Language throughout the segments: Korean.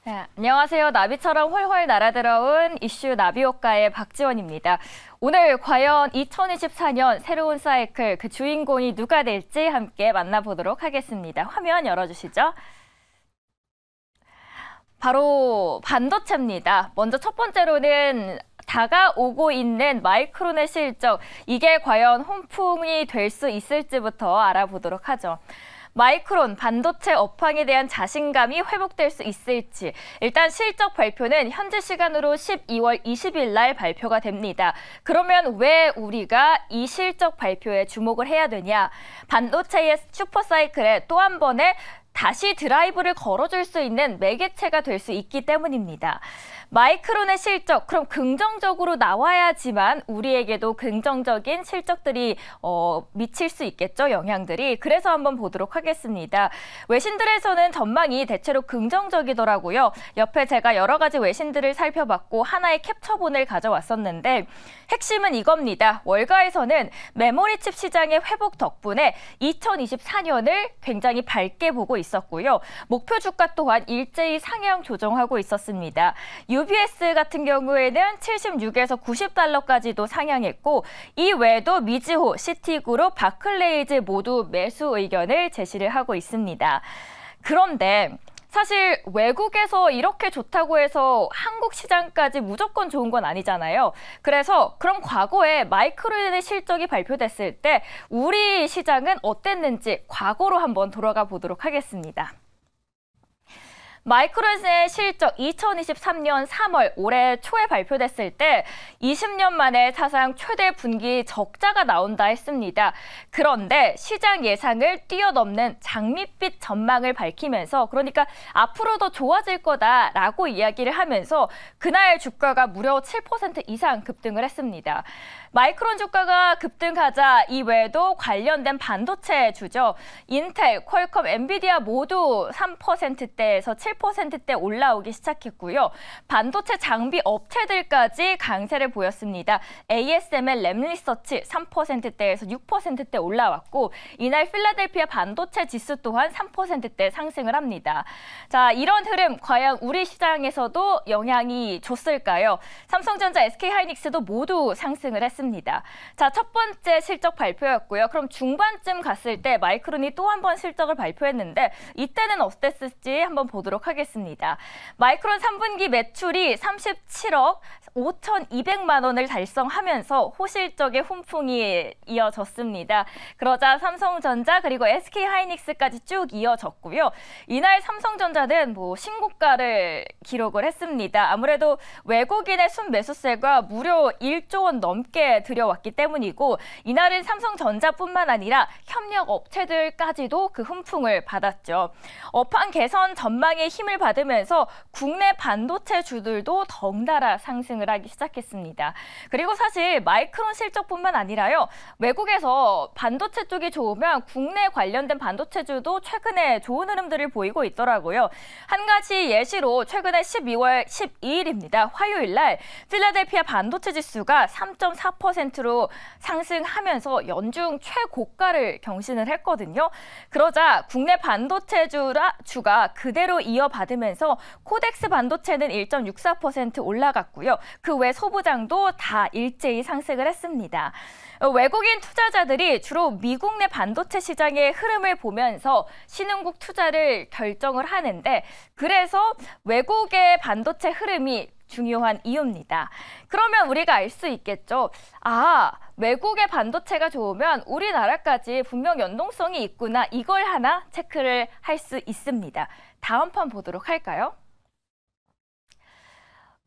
네, 안녕하세요. 나비처럼 훨훨 날아들어온 이슈 나비효과의 박지원입니다. 오늘 과연 2024년 새로운 사이클 그 주인공이 누가 될지 함께 만나보도록 하겠습니다. 화면 열어주시죠. 바로 반도체입니다. 먼저 첫 번째로는 다가오고 있는 마이크론의 실적, 이게 과연 훈풍이 될 수 있을지부터 알아보도록 하죠. 마이크론 반도체 업황에 대한 자신감이 회복될 수 있을지, 일단 실적 발표는 현재 시간으로 12월 20일 날 발표가 됩니다. 그러면 왜 우리가 이 실적 발표에 주목을 해야 되냐? 반도체의 슈퍼사이클에 또 한 번의 다시 드라이브를 걸어줄 수 있는 매개체가 될 수 있기 때문입니다. 마이크론의 실적, 그럼 긍정적으로 나와야지만 우리에게도 긍정적인 실적들이 미칠 수 있겠죠, 영향들이. 그래서 한번 보도록 하겠습니다. 외신들에서는 전망이 대체로 긍정적이더라고요. 옆에 제가 여러 가지 외신들을 살펴봤고 하나의 캡처본을 가져왔었는데 핵심은 이겁니다. 월가에서는 메모리 칩 시장의 회복 덕분에 2024년을 굉장히 밝게 보고 있었고요. 목표 주가 또한 일제히 상향 조정하고 있었습니다. UBS 같은 경우에는 76에서 90달러까지도 상향했고, 이 외에도 미즈호, 시티그룹, 바클레이즈 모두 매수 의견을 제시를 하고 있습니다. 그런데 사실 외국에서 이렇게 좋다고 해서 한국 시장까지 무조건 좋은 건 아니잖아요. 그래서 그럼 과거에 마이크론의 실적이 발표됐을 때 우리 시장은 어땠는지 과거로 한번 돌아가 보도록 하겠습니다. 마이크론의 실적 2023년 3월 올해 초에 발표됐을 때 20년 만에 사상 최대 분기 적자가 나온다 했습니다. 그런데 시장 예상을 뛰어넘는 장밋빛 전망을 밝히면서, 그러니까 앞으로 더 좋아질 거다라고 이야기를 하면서 그날 주가가 무려 7% 이상 급등을 했습니다. 마이크론 주가가 급등하자 이 외에도 관련된 반도체 주죠. 인텔, 퀄컴, 엔비디아 모두 3%대에서 7%대 올라오기 시작했고요. 반도체 장비 업체들까지 강세를 보였습니다. ASML 램리서치 3%대에서 6%대 올라왔고, 이날 필라델피아 반도체 지수 또한 3%대 상승을 합니다. 자, 이런 흐름 과연 우리 시장에서도 영향이 줬을까요? 삼성전자, SK하이닉스도 모두 상승을 했습니다. 자, 첫 번째 실적 발표였고요. 그럼 중반쯤 갔을 때 마이크론이 또 한 번 실적을 발표했는데 이때는 어땠을지 한번 보도록 하겠습니다. 마이크론 3분기 매출이 37억 5,200만 원을 달성하면서 호실적의 훈풍이 이어졌습니다. 그러자 삼성전자 그리고 SK하이닉스까지 쭉 이어졌고요. 이날 삼성전자는 신고가를 기록을 했습니다. 아무래도 외국인의 순매수세가 무려 1조 원 넘게 들여왔기 때문이고, 이날은 삼성전자뿐만 아니라 협력 업체들까지도 그 훈풍을 받았죠. 업황 개선 전망에 힘을 받으면서 국내 반도체 주들도 덩달아 상승을 하기 시작했습니다. 그리고 사실 마이크론 실적뿐만 아니라요, 외국에서 반도체 쪽이 좋으면 국내 관련된 반도체주도 최근에 좋은 흐름들을 보이고 있더라고요. 한 가지 예시로 최근에 12월 12일입니다. 화요일 날 필라델피아 반도체 지수가 3.4%로 상승하면서 연중 최고가를 경신을 했거든요. 그러자 국내 반도체주가 그대로 이어받으면서 코덱스 반도체는 1.64% 올라갔고요. 그 외 소부장도 다 일제히 상승을 했습니다. 외국인 투자자들이 주로 미국 내 반도체 시장의 흐름을 보면서 신흥국 투자를 결정을 하는데, 그래서 외국의 반도체 흐름이 중요한 이유입니다. 그러면 우리가 알 수 있겠죠. 아, 외국의 반도체가 좋으면 우리나라까지 분명 연동성이 있구나. 이걸 하나 체크를 할 수 있습니다. 다음 판 보도록 할까요?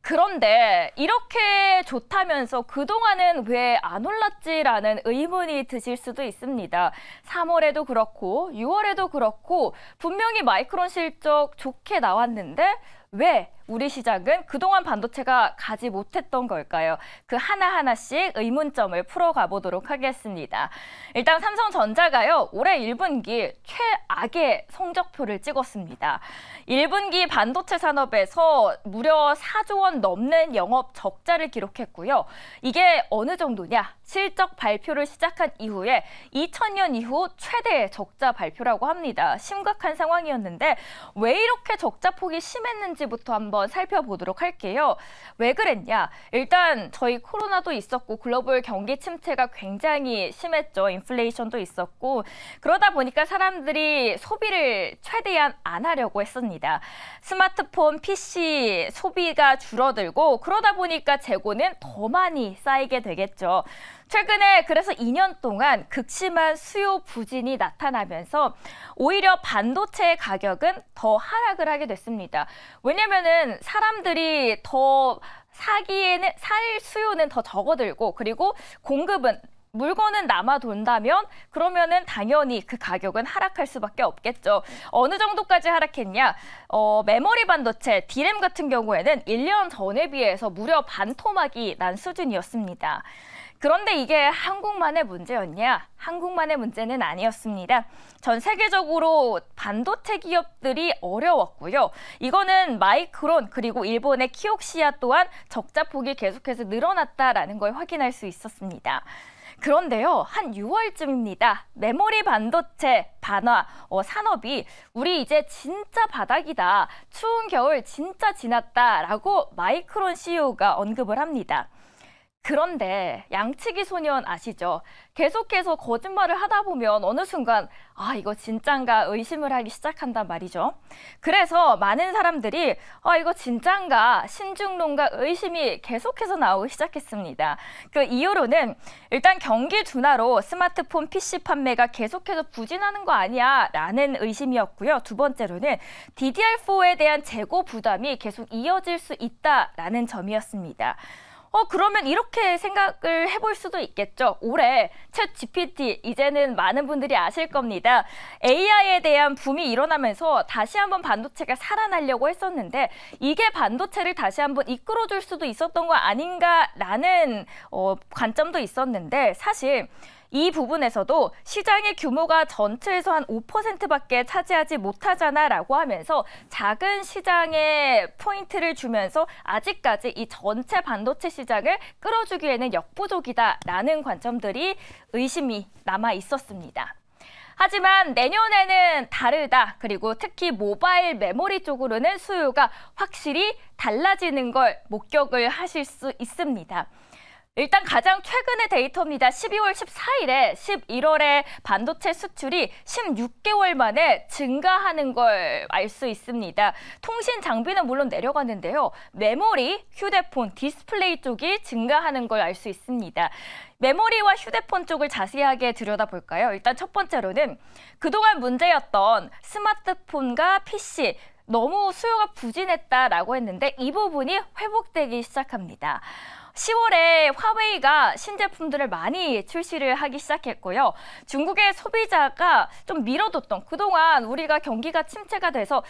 그런데 이렇게 좋다면서 그동안은 왜 안 올랐지라는 의문이 드실 수도 있습니다. 3월에도 그렇고 6월에도 그렇고 분명히 마이크론 실적 좋게 나왔는데 왜 우리 시장은 그동안 반도체가 가지 못했던 걸까요? 그 하나하나씩 의문점을 풀어가 보도록 하겠습니다. 일단 삼성전자가요, 올해 1분기 최악의 성적표를 찍었습니다. 1분기 반도체 산업에서 무려 4조 원 넘는 영업 적자를 기록했고요. 이게 어느 정도냐? 실적 발표를 시작한 이후에 2000년 이후 최대 적자 발표라고 합니다. 심각한 상황이었는데 왜 이렇게 적자 폭이 심했는지 있었는지부터 한번 살펴보도록 할게요. 왜 그랬냐? 일단 저희 코로나도 있었고 글로벌 경기 침체가 굉장히 심했죠. 인플레이션도 있었고 그러다 보니까 사람들이 소비를 최대한 안 하려고 했습니다. 스마트폰, PC 소비가 줄어들고 그러다 보니까 재고는 더 많이 쌓이게 되겠죠. 최근에 그래서 2년 동안 극심한 수요 부진이 나타나면서 오히려 반도체의 가격은 더 하락을 하게 됐습니다. 왜냐면은 사람들이 더 사기에는 살 수요는 더 적어들고 그리고 공급은 물건은 남아 돈다면 그러면은 당연히 그 가격은 하락할 수밖에 없겠죠. 어느 정도까지 하락했냐? 메모리 반도체, D램 같은 경우에는 1년 전에 비해서 무려 반토막이 난 수준이었습니다. 그런데 이게 한국만의 문제였냐? 한국만의 문제는 아니었습니다. 전 세계적으로 반도체 기업들이 어려웠고요. 이거는 마이크론 그리고 일본의 키옥시아 또한 적자 폭이 계속해서 늘어났다라는 걸 확인할 수 있었습니다. 그런데요, 한 6월쯤입니다. 메모리 반도체 반화 산업이 우리 이제 진짜 바닥이다. 추운 겨울 진짜 지났다라고 마이크론 CEO가 언급을 합니다. 그런데 양치기 소년 아시죠? 계속해서 거짓말을 하다 보면 어느 순간 이거 진짠가 의심을 하기 시작한단 말이죠. 그래서 많은 사람들이 이거 진짠가 신중론가 의심이 계속해서 나오기 시작했습니다. 그 이유로는 일단 경기 둔화로 스마트폰 PC 판매가 계속해서 부진하는 거 아니야 라는 의심이었고요. 두 번째로는 DDR4에 대한 재고 부담이 계속 이어질 수 있다라는 점이었습니다. 그러면 이렇게 생각을 해볼 수도 있겠죠. 올해 챗 GPT, 이제는 많은 분들이 아실 겁니다. AI에 대한 붐이 일어나면서 다시 한번 반도체가 살아나려고 했었는데 이게 반도체를 다시 한번 이끌어줄 수도 있었던 거 아닌가라는 관점도 있었는데 사실 이 부분에서도 시장의 규모가 전체에서 한 5%밖에 차지하지 못하잖아라고 하면서 작은 시장에 포인트를 주면서 아직까지 이 전체 반도체 시장을 끌어주기에는 역부족이다라는 관점들이 의심이 남아 있었습니다. 하지만 내년에는 다르다. 그리고 특히 모바일 메모리 쪽으로는 수요가 확실히 달라지는 걸 목격을 하실 수 있습니다. 일단 가장 최근의 데이터입니다. 12월 14일에 11월에 반도체 수출이 16개월 만에 증가하는 걸 알 수 있습니다. 통신 장비는 물론 내려갔는데요. 메모리, 휴대폰, 디스플레이 쪽이 증가하는 걸 알 수 있습니다. 메모리와 휴대폰 쪽을 자세하게 들여다볼까요? 일단 첫 번째로는 그동안 문제였던 스마트폰과 PC, 너무 수요가 부진했다라고 했는데 이 부분이 회복되기 시작합니다. 10월에 화웨이가 신제품들을 많이 출시를 하기 시작했고요. 중국의 소비자가 좀 미뤄뒀던 그동안 우리가 경기가 침체가 돼서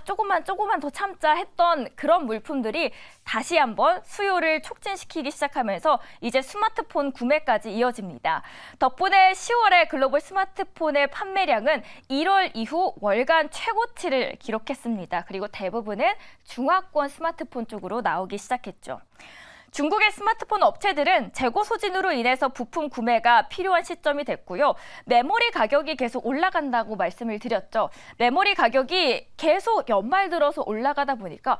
조금만 더 참자 했던 그런 물품들이 다시 한번 수요를 촉진시키기 시작하면서 이제 스마트폰 구매까지 이어집니다. 덕분에 10월에 글로벌 스마트폰의 판매량은 1월 이후 월간 최고치를 기록했습니다. 그리고 대부분은 중화권 스마트폰 쪽으로 나오기 시작했죠. 중국의 스마트폰 업체들은 재고 소진으로 인해서 부품 구매가 필요한 시점이 됐고요. 메모리 가격이 계속 올라간다고 말씀을 드렸죠. 메모리 가격이 계속 연말 들어서 올라가다 보니까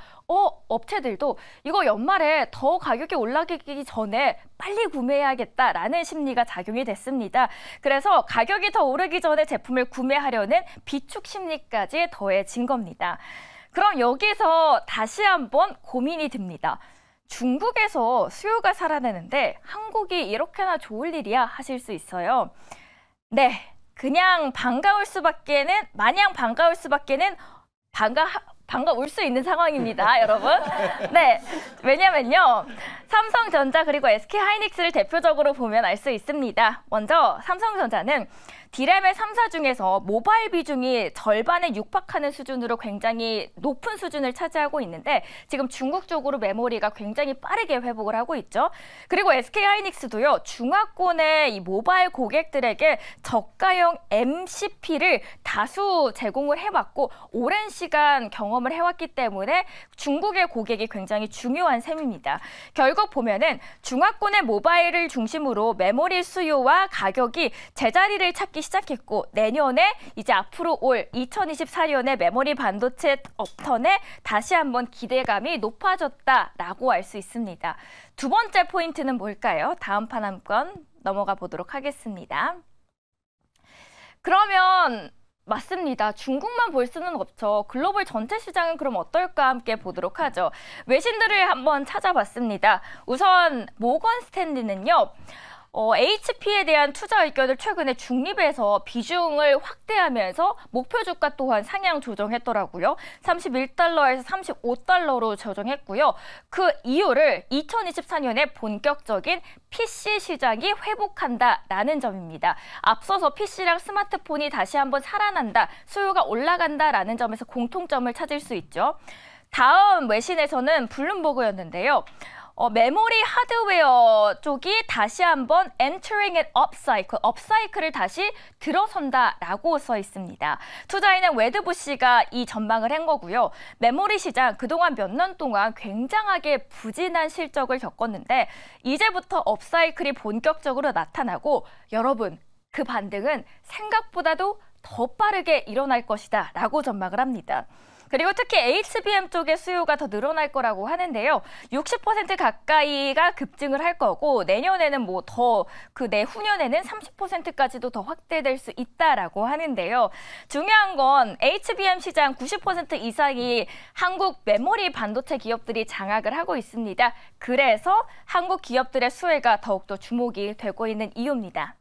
업체들도 이거 연말에 더 가격이 올라가기 전에 빨리 구매해야겠다라는 심리가 작용이 됐습니다. 그래서 가격이 더 오르기 전에 제품을 구매하려는 비축 심리까지 더해진 겁니다. 그럼 여기서 다시 한번 고민이 듭니다. 중국에서 수요가 살아나는데 한국이 이렇게나 좋을 일이야 하실 수 있어요. 네, 그냥 마냥 반가울 수밖에는 반가울 수 있는 상황입니다, 여러분. 네, 왜냐면요. 삼성전자 그리고 SK하이닉스를 대표적으로 보면 알 수 있습니다. 먼저 삼성전자는 D램의 3사 중에서 모바일 비중이 절반에 육박하는 수준으로 굉장히 높은 수준을 차지하고 있는데 지금 중국 쪽으로 메모리가 굉장히 빠르게 회복을 하고 있죠. 그리고 SK하이닉스도요. 중화권의 이 모바일 고객들에게 저가형 MCP를 다수 제공을 해왔고 오랜 시간 경험을 해왔기 때문에 중국의 고객이 굉장히 중요한 셈입니다. 결국 보면은 중화권의 모바일을 중심으로 메모리 수요와 가격이 제자리를 찾기 올라가기 시작했고 내년에 이제 앞으로 올 2024년에 메모리 반도체 업턴에 다시 한번 기대감이 높아졌다라고 알 수 있습니다. 두 번째 포인트는 뭘까요? 다음 판 한번 넘어가 보도록 하겠습니다. 그러면 맞습니다. 중국만 볼 수는 없죠. 글로벌 전체 시장은 그럼 어떨까 함께 보도록 하죠. 외신들을 한번 찾아봤습니다. 우선 모건 스탠리는요. HP에 대한 투자 의견을 최근에 중립에서 비중을 확대하면서 목표 주가 또한 상향 조정했더라고요. 31달러에서 35달러로 조정했고요. 그 이유를 2024년에 본격적인 PC 시장이 회복한다라는 점입니다. 앞서서 PC랑 스마트폰이 다시 한번 살아난다, 수요가 올라간다라는 점에서 공통점을 찾을 수 있죠. 다음 외신에서는 블룸버그였는데요. 메모리 하드웨어 쪽이 다시 한번 entering an upcycle, 업사이클을 다시 들어선다라고 써 있습니다. 투자인은 웨드부시가 이 전망을 한 거고요. 메모리 시장 그동안 몇 년 동안 굉장하게 부진한 실적을 겪었는데 이제부터 업사이클이 본격적으로 나타나고 여러분 그 반등은 생각보다도 더 빠르게 일어날 것이다 라고 전망을 합니다. 그리고 특히 HBM 쪽의 수요가 더 늘어날 거라고 하는데요. 60% 가까이가 급증을 할 거고 내년에는 뭐 더 그 내후년에는 30%까지도 더 확대될 수 있다라고 하는데요. 중요한 건 HBM 시장 90% 이상이 한국 메모리 반도체 기업들이 장악을 하고 있습니다. 그래서 한국 기업들의 수혜가 더욱더 주목이 되고 있는 이유입니다.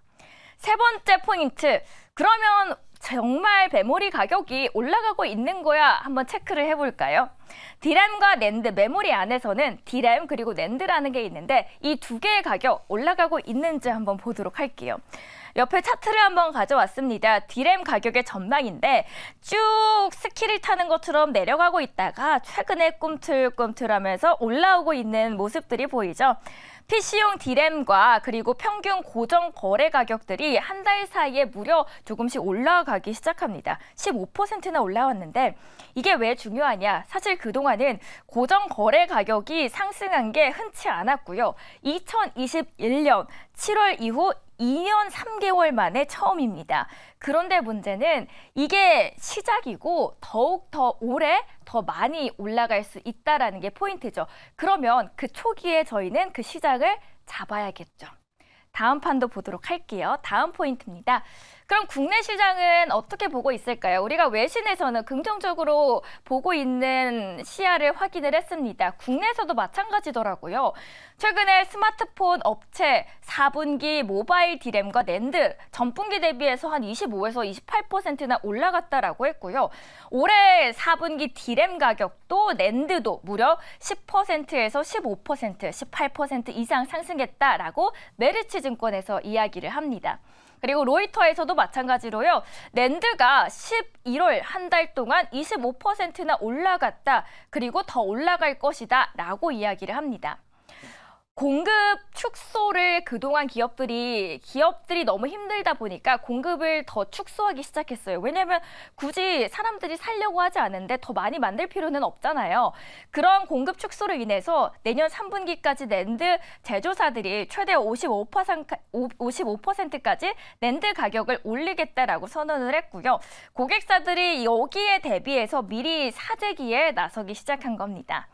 세 번째 포인트, 그러면 정말 메모리 가격이 올라가고 있는 거야 한번 체크를 해볼까요? D램과 낸드, 메모리 안에서는 D램 그리고 낸드라는 게 있는데 이 두 개의 가격 올라가고 있는지 한번 보도록 할게요. 옆에 차트를 한번 가져왔습니다. D램 가격의 전망인데 쭉 스키를 타는 것처럼 내려가고 있다가 최근에 꿈틀꿈틀하면서 올라오고 있는 모습들이 보이죠. PC용 D램과 그리고 평균 고정 거래 가격들이 한 달 사이에 무려 조금씩 올라가기 시작합니다. 15%나 올라왔는데 이게 왜 중요하냐? 사실 그동안은 고정 거래 가격이 상승한 게 흔치 않았고요. 2021년 7월 이후 2년 3개월 만에 처음입니다. 그런데 문제는 이게 시작이고 더욱 더 오래 더 많이 올라갈 수 있다는 게 포인트죠. 그러면 그 초기에 저희는 그 시작을 잡아야겠죠. 다음 판도 보도록 할게요. 다음 포인트입니다. 그럼 국내 시장은 어떻게 보고 있을까요? 우리가 외신에서는 긍정적으로 보고 있는 시야를 확인을 했습니다. 국내에서도 마찬가지더라고요. 최근에 스마트폰 업체 4분기 모바일 D램과 낸드 전분기 대비해서 한 25에서 28%나 올라갔다라고 했고요. 올해 4분기 D램 가격도 낸드도 무려 10%에서 15%, 18% 이상 상승했다라고 메리츠증권에서 이야기를 합니다. 그리고 로이터에서도 마찬가지로요. 낸드가 11월 한 달 동안 25%나 올라갔다. 그리고 더 올라갈 것이다 라고 이야기를 합니다. 공급 축소를 그동안 기업들이 너무 힘들다 보니까 공급을 더 축소하기 시작했어요. 왜냐하면 굳이 사람들이 살려고 하지 않은데 더 많이 만들 필요는 없잖아요. 그런 공급 축소로 인해서 내년 3분기까지 낸드 제조사들이 최대 55%까지 낸드 가격을 올리겠다라고 선언을 했고요. 고객사들이 여기에 대비해서 미리 사재기에 나서기 시작한 겁니다.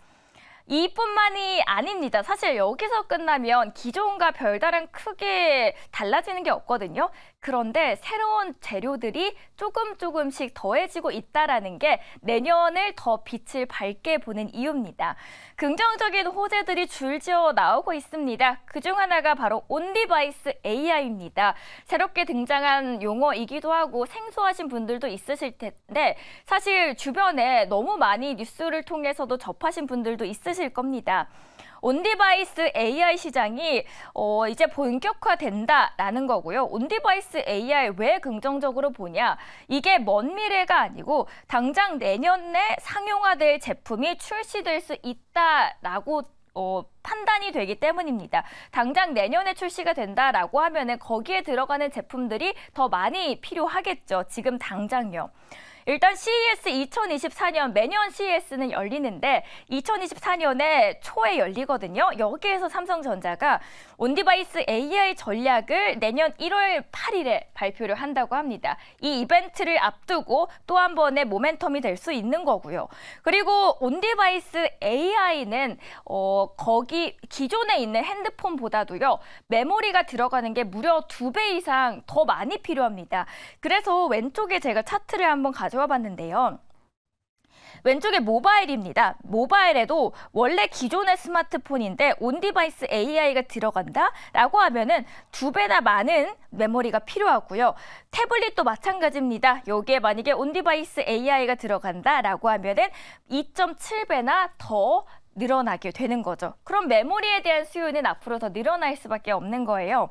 이뿐만이 아닙니다. 사실 여기서 끝나면 기존과 별다른 크게 달라지는 게 없거든요. 그런데 새로운 재료들이 조금씩 더해지고 있다는 게 내년을 더 빛을 밝게 보는 이유입니다. 긍정적인 호재들이 줄지어 나오고 있습니다. 그중 하나가 바로 온디바이스 AI입니다. 새롭게 등장한 용어이기도 하고 생소하신 분들도 있으실 텐데 사실 주변에 너무 많이 뉴스를 통해서도 접하신 분들도 있으실 겁니다. 온디바이스 AI 시장이 이제 본격화된다라는 거고요. 온디바이스 AI 왜 긍정적으로 보냐? 이게 먼 미래가 아니고 당장 내년에 상용화될 제품이 출시될 수 있다라고 판단이 되기 때문입니다. 당장 내년에 출시가 된다라고 하면은 거기에 들어가는 제품들이 더 많이 필요하겠죠. 지금 당장요. 일단 CES 2024년 매년 CES는 열리는데 2024년에 초에 열리거든요. 여기에서 삼성전자가 온디바이스 AI 전략을 내년 1월 8일에 발표를 한다고 합니다. 이 이벤트를 앞두고 또 한 번의 모멘텀이 될 수 있는 거고요. 그리고 온디바이스 AI는 거기 기존에 있는 핸드폰보다도요. 메모리가 들어가는 게 무려 2배 이상 더 많이 필요합니다. 그래서 왼쪽에 제가 차트를 한번 가져와 봤는데요. 왼쪽에 모바일입니다. 모바일에도 원래 기존의 스마트폰인데 온디바이스 AI가 들어간다라고 하면은 2배나 많은 메모리가 필요하고요. 태블릿도 마찬가지입니다. 여기에 만약에 온디바이스 AI가 들어간다라고 하면은 2.7배나 더 늘어나게 되는 거죠. 그럼 메모리에 대한 수요는 앞으로 더 늘어날 수밖에 없는 거예요.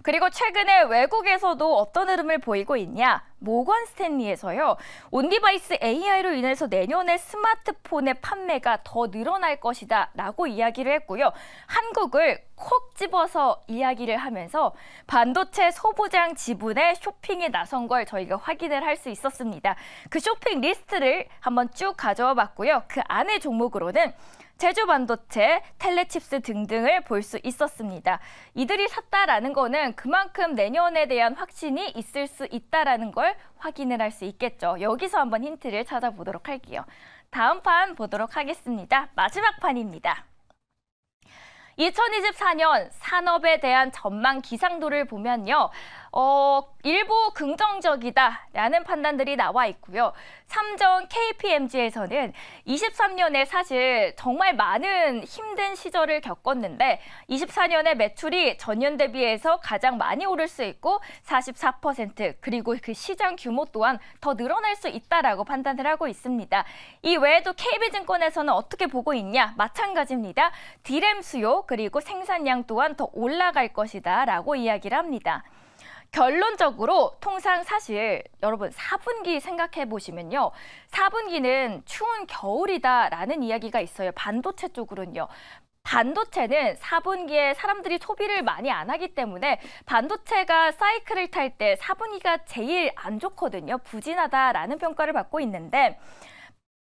그리고 최근에 외국에서도 어떤 흐름을 보이고 있냐? 모건 스탠리에서요. 온디바이스 AI로 인해서 내년에 스마트폰의 판매가 더 늘어날 것이다 라고 이야기를 했고요. 한국을 콕 집어서 이야기를 하면서 반도체 소부장 지분의 쇼핑에 나선 걸 저희가 확인을 할 수 있었습니다. 그 쇼핑 리스트를 한번 쭉 가져와 봤고요. 그 안에 종목으로는 제주반도체, 텔레칩스 등등을 볼 수 있었습니다. 이들이 샀다라는 거는 그만큼 내년에 대한 확신이 있을 수 있다라는 걸 확인을 할 수 있겠죠. 여기서 한번 힌트를 찾아보도록 할게요. 다음 판 보도록 하겠습니다. 마지막 판입니다. 2024년 산업에 대한 전망 기상도를 보면요. 일부 긍정적이다라는 판단들이 나와 있고요. 삼정 KPMG에서는 23년에 사실 정말 많은 힘든 시절을 겪었는데 24년에 매출이 전년 대비해서 가장 많이 오를 수 있고 44% 그리고 그 시장 규모 또한 더 늘어날 수 있다라고 판단을 하고 있습니다. 이 외에도 KB증권에서는 어떻게 보고 있냐? 마찬가지입니다. 디램 수요 그리고 생산량 또한 더 올라갈 것이다라고 이야기를 합니다. 결론적으로 통상 사실 여러분 4분기 생각해 보시면요. 4분기는 추운 겨울이다라는 이야기가 있어요. 반도체 쪽으로는요. 반도체는 4분기에 사람들이 소비를 많이 안 하기 때문에 반도체가 사이클을 탈 때 4분기가 제일 안 좋거든요. 부진하다라는 평가를 받고 있는데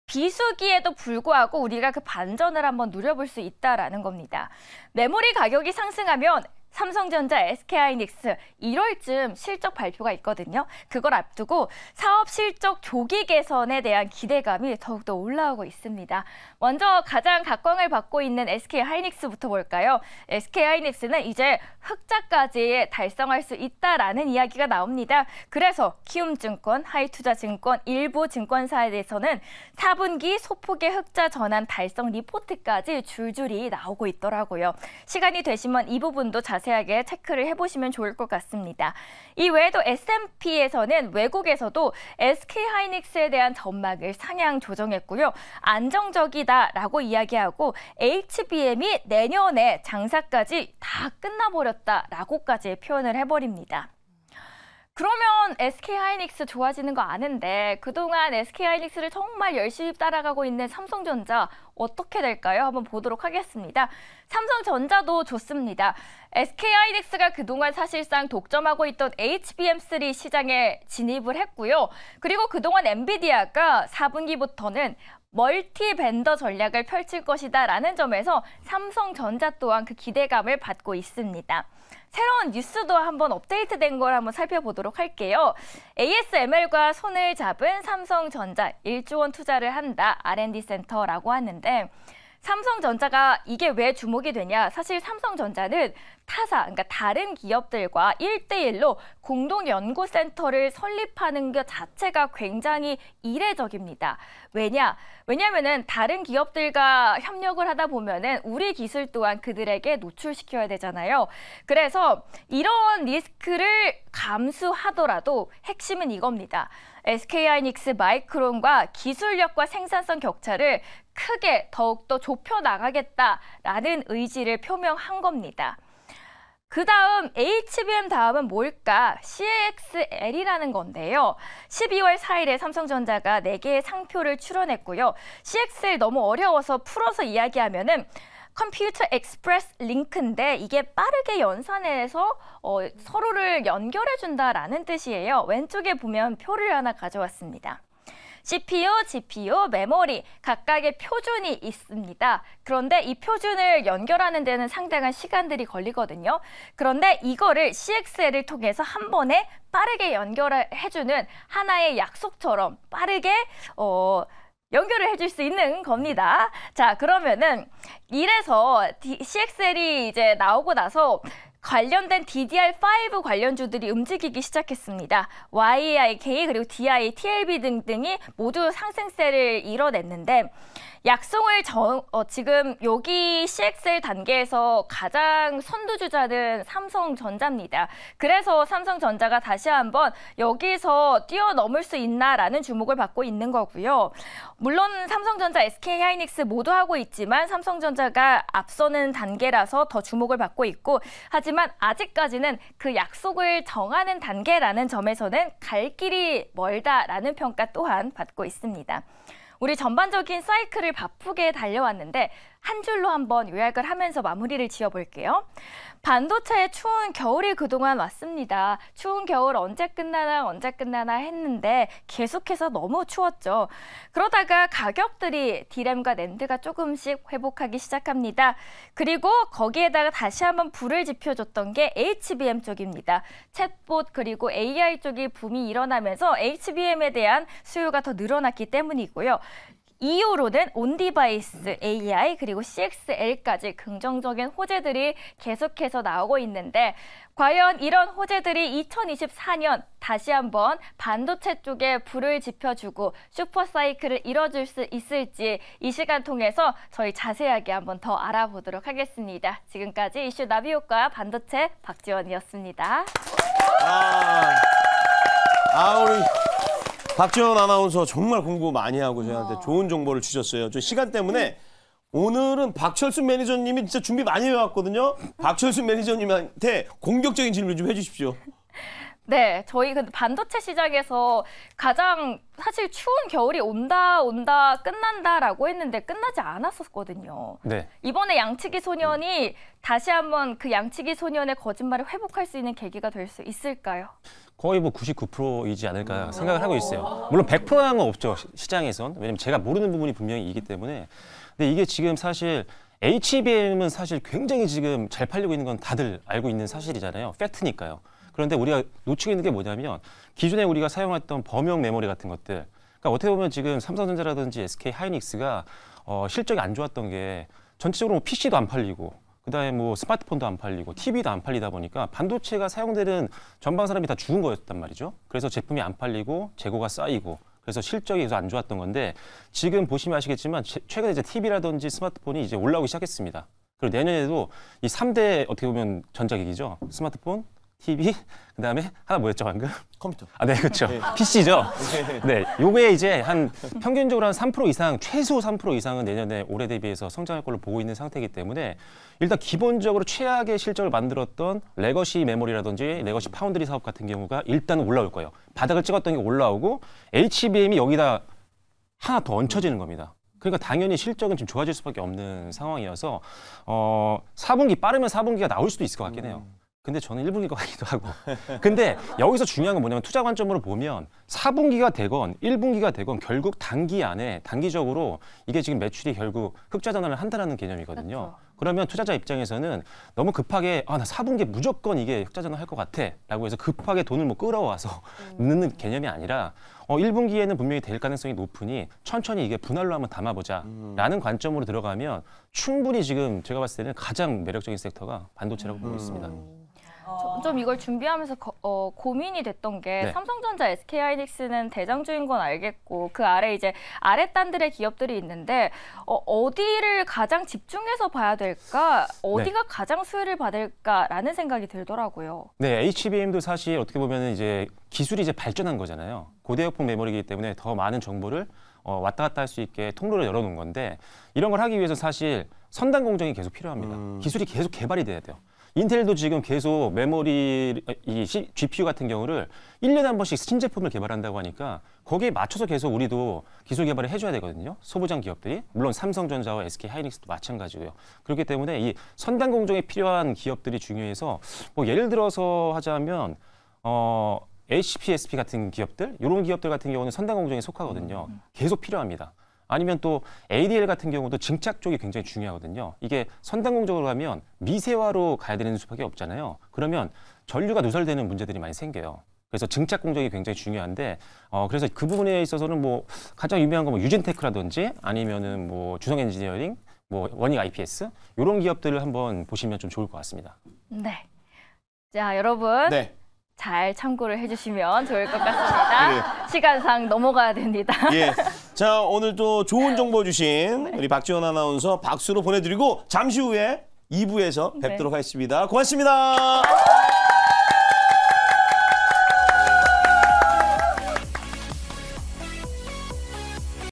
비수기에도 불구하고 우리가 그 반전을 한번 누려볼 수 있다라는 겁니다. 메모리 가격이 상승하면 삼성전자, SK하이닉스 1월쯤 실적 발표가 있거든요. 그걸 앞두고 사업 실적 조기 개선에 대한 기대감이 더욱더 올라오고 있습니다. 먼저 가장 각광을 받고 있는 SK하이닉스부터 볼까요? SK하이닉스는 이제 흑자까지 달성할 수 있다라는 이야기가 나옵니다. 그래서 키움증권, 하이투자증권, 일부 증권사에 대해서는 4분기 소폭의 흑자 전환 달성 리포트까지 줄줄이 나오고 있더라고요. 시간이 되시면 이 부분도 자세하게 체크를 해보시면 좋을 것 같습니다. 이 외에도 S&P에서는 외국에서도 SK하이닉스에 대한 전망을 상향 조정했고요. 안정적이다라고 이야기하고 HBM이 내년에 장사까지 다 끝나버렸다라고까지 표현을 해버립니다. 그러면 SK하이닉스 좋아지는 거 아는데 그동안 SK하이닉스를 정말 열심히 따라가고 있는 삼성전자 어떻게 될까요? 한번 보도록 하겠습니다. 삼성전자도 좋습니다. SK하이닉스가 그동안 사실상 독점하고 있던 HBM3 시장에 진입을 했고요. 그리고 그동안 엔비디아가 4분기부터는 멀티 벤더 전략을 펼칠 것이다 라는 점에서 삼성전자 또한 그 기대감을 받고 있습니다. 새로운 뉴스도 한번 업데이트된 걸 한번 살펴보도록 할게요. ASML과 손을 잡은 삼성전자 1조 원 투자를 한다 R&D 센터라고 하는데 삼성전자가 이게 왜 주목이 되냐? 사실 삼성전자는 타사, 그러니까 다른 기업들과 1대1로 공동연구센터를 설립하는 것 자체가 굉장히 이례적입니다. 왜냐하면은 다른 기업들과 협력을 하다 보면은 우리 기술 또한 그들에게 노출시켜야 되잖아요. 그래서 이런 리스크를 감수하더라도 핵심은 이겁니다. SK하이닉스 마이크론과 기술력과 생산성 격차를 크게 더욱더 좁혀나가겠다라는 의지를 표명한 겁니다. 그 다음 HBM 다음은 뭘까? CXL이라는 건데요. 12월 4일에 삼성전자가 4개의 상표를 출원했고요. CXL 너무 어려워서 풀어서 이야기하면은 컴퓨터 익스프레스 링크인데 이게 빠르게 연산해서 서로를 연결해준다라는 뜻이에요. 왼쪽에 보면 표를 하나 가져왔습니다. CPU, GPU, 메모리 각각의 표준이 있습니다. 그런데 이 표준을 연결하는 데는 상당한 시간들이 걸리거든요. 그런데 이거를 CXL을 통해서 한 번에 빠르게 연결해주는 하나의 약속처럼 빠르게 연결을 해줄 수 있는 겁니다. 자, 그러면은 이래서 CXL이 이제 나오고 나서 관련된 DDR5 관련주들이 움직이기 시작했습니다. YIK 그리고 DI, TLB 등등이 모두 상승세를 이뤄냈는데 약속을 지금 여기 CXL 단계에서 가장 선두주자는 삼성전자입니다. 그래서 삼성전자가 다시 한번 여기서 뛰어넘을 수 있나라는 주목을 받고 있는 거고요. 물론 삼성전자, SK하이닉스 모두 하고 있지만 삼성전자가 앞서는 단계라서 더 주목을 받고 있고 하지만 아직까지는 그 약속을 정하는 단계라는 점에서는 갈 길이 멀다라는 평가 또한 받고 있습니다. 우리 전반적인 사이클을 바쁘게 달려왔는데 한 줄로 한번 요약을 하면서 마무리를 지어볼게요. 반도체의 추운 겨울이 그동안 왔습니다. 추운 겨울 언제 끝나나 했는데 계속해서 너무 추웠죠. 그러다가 가격들이 D램과 낸드가 조금씩 회복하기 시작합니다. 그리고 거기에다가 다시 한번 불을 지펴줬던 게 HBM 쪽입니다. 챗봇 그리고 AI 쪽이 붐이 일어나면서 HBM에 대한 수요가 더 늘어났기 때문이고요. 이후로는 온디바이스, AI 그리고 CXL까지 긍정적인 호재들이 계속해서 나오고 있는데 과연 이런 호재들이 2024년 다시 한번 반도체 쪽에 불을 지펴주고 슈퍼사이클을 이뤄줄 수 있을지 이 시간 통해서 저희 자세하게 한번 더 알아보도록 하겠습니다. 지금까지 이슈 나비효과 반도체 박지원이었습니다. 우리 박지원 아나운서 정말 공부 많이 하고 저희한테 좋은 정보를 주셨어요. 저 시간 때문에 오늘은 박철순 매니저님이 진짜 준비 많이 해왔거든요. 박철순 매니저님한테 공격적인 질문 좀 해주십시오. 네, 저희 근데 반도체 시장에서 가장 사실 추운 겨울이 온다 끝난다라고 했는데 끝나지 않았었거든요. 네. 이번에 양치기 소년이 다시 한번 그 양치기 소년의 거짓말을 회복할 수 있는 계기가 될 수 있을까요? 거의 뭐 99%이지 않을까 생각을 하고 있어요. 물론 100%라는 건 없죠, 시장에선. 왜냐면 제가 모르는 부분이 분명히 있기 때문에. 근데 이게 지금 사실 HBM은 사실 굉장히 지금 잘 팔리고 있는 건 다들 알고 있는 사실이잖아요. 팩트니까요. 그런데 우리가 놓치고 있는 게 뭐냐면 기존에 우리가 사용했던 범용 메모리 같은 것들. 그러니까 어떻게 보면 지금 삼성전자라든지 SK하이닉스가 실적이 안 좋았던 게 전체적으로 뭐 PC도 안 팔리고 그다음에 뭐 스마트폰도 안 팔리고 TV도 안 팔리다 보니까 반도체가 사용되는 전방 사람이 다 죽은 거였단 말이죠. 그래서 제품이 안 팔리고 재고가 쌓이고 그래서 실적이 계속 안 좋았던 건데 지금 보시면 아시겠지만 최근에 이제 TV라든지 스마트폰이 이제 올라오기 시작했습니다. 그리고 내년에도 이 3대 어떻게 보면 전자기기죠. 스마트폰, TV, 그다음에 하나 뭐였죠 방금? 컴퓨터. 네, 그렇죠. PC죠. 네, 요게 이제 한 평균적으로 한 3% 이상, 최소 3% 이상은 내년에 올해 대비해서 성장할 걸로 보고 있는 상태이기 때문에 일단 기본적으로 최악의 실적을 만들었던 레거시 메모리라든지 레거시 파운드리 사업 같은 경우가 일단 올라올 거예요. 바닥을 찍었던 게 올라오고 HBM이 여기다 하나 더 얹혀지는 겁니다. 그러니까 당연히 실적은 좀 좋아질 수밖에 없는 상황이어서 4분기 빠르면 4분기가 나올 수도 있을 것 같긴 해요. 근데 저는 1분기일 것 같기도 하고. 근데 여기서 중요한 건 뭐냐면 투자 관점으로 보면 4분기가 되건 1분기가 되건 결국 단기 안에 단기적으로 이게 지금 매출이 결국 흑자 전환을 한다는 개념이거든요. 그렇죠. 그러면 투자자 입장에서는 너무 급하게 나 4분기에 무조건 이게 흑자 전환할 것 같아 라고 해서 급하게 돈을 뭐 끌어와서 넣는 개념이 아니라 1분기에는 분명히 될 가능성이 높으니 천천히 이게 분할로 한번 담아보자 라는 관점으로 들어가면 충분히 지금 제가 봤을 때는 가장 매력적인 섹터가 반도체라고 보고 있습니다. 좀 이걸 준비하면서 고민이 됐던 게 네. 삼성전자, SK하이닉스는 대장주인 건 알겠고 그 아래 이제 아랫단들의 기업들이 있는데 어디를 가장 집중해서 봐야 될까? 어디가 가장 수혜를 받을까라는 생각이 들더라고요. 네, HBM도 사실 어떻게 보면 이제 기술이 이제 발전한 거잖아요. 고대역폭 메모리이기 때문에 더 많은 정보를 왔다 갔다 할 수 있게 통로를 열어놓은 건데 이런 걸 하기 위해서 사실 선단 공정이 계속 필요합니다. 기술이 계속 개발이 돼야 돼요. 인텔도 지금 계속 메모리, GPU 같은 경우를 1년에 한 번씩 신제품을 개발한다고 하니까 거기에 맞춰서 계속 우리도 기술 개발을 해줘야 되거든요. 소부장 기업들이. 물론 삼성전자와 SK하이닉스도 마찬가지고요. 그렇기 때문에 이 선단 공정에 필요한 기업들이 중요해서 뭐 예를 들어서 하자면 HPSP 같은 기업들, 이런 기업들 같은 경우는 선단공정에 속하거든요. 계속 필요합니다. 아니면 또 ADL 같은 경우도 증착 쪽이 굉장히 중요하거든요. 이게 선단공정으로 가면 미세화로 가야 되는 수밖에 없잖아요. 그러면 전류가 누설되는 문제들이 많이 생겨요. 그래서 증착 공정이 굉장히 중요한데, 그래서 그 부분에 있어서는 뭐 가장 유명한 건 뭐 유젠테크라든지 아니면은 뭐 주성 엔지니어링, 뭐 원익 IPS 이런 기업들을 한번 보시면 좀 좋을 것 같습니다. 네. 자, 여러분. 네. 잘 참고를 해주시면 좋을 것 같습니다. 그래요. 시간상 넘어가야 됩니다. 예. 자, 오늘 또 좋은 정보 주신 우리 박지원 아나운서 박수로 보내드리고 잠시 후에 2부에서 뵙도록 하겠습니다. 고맙습니다.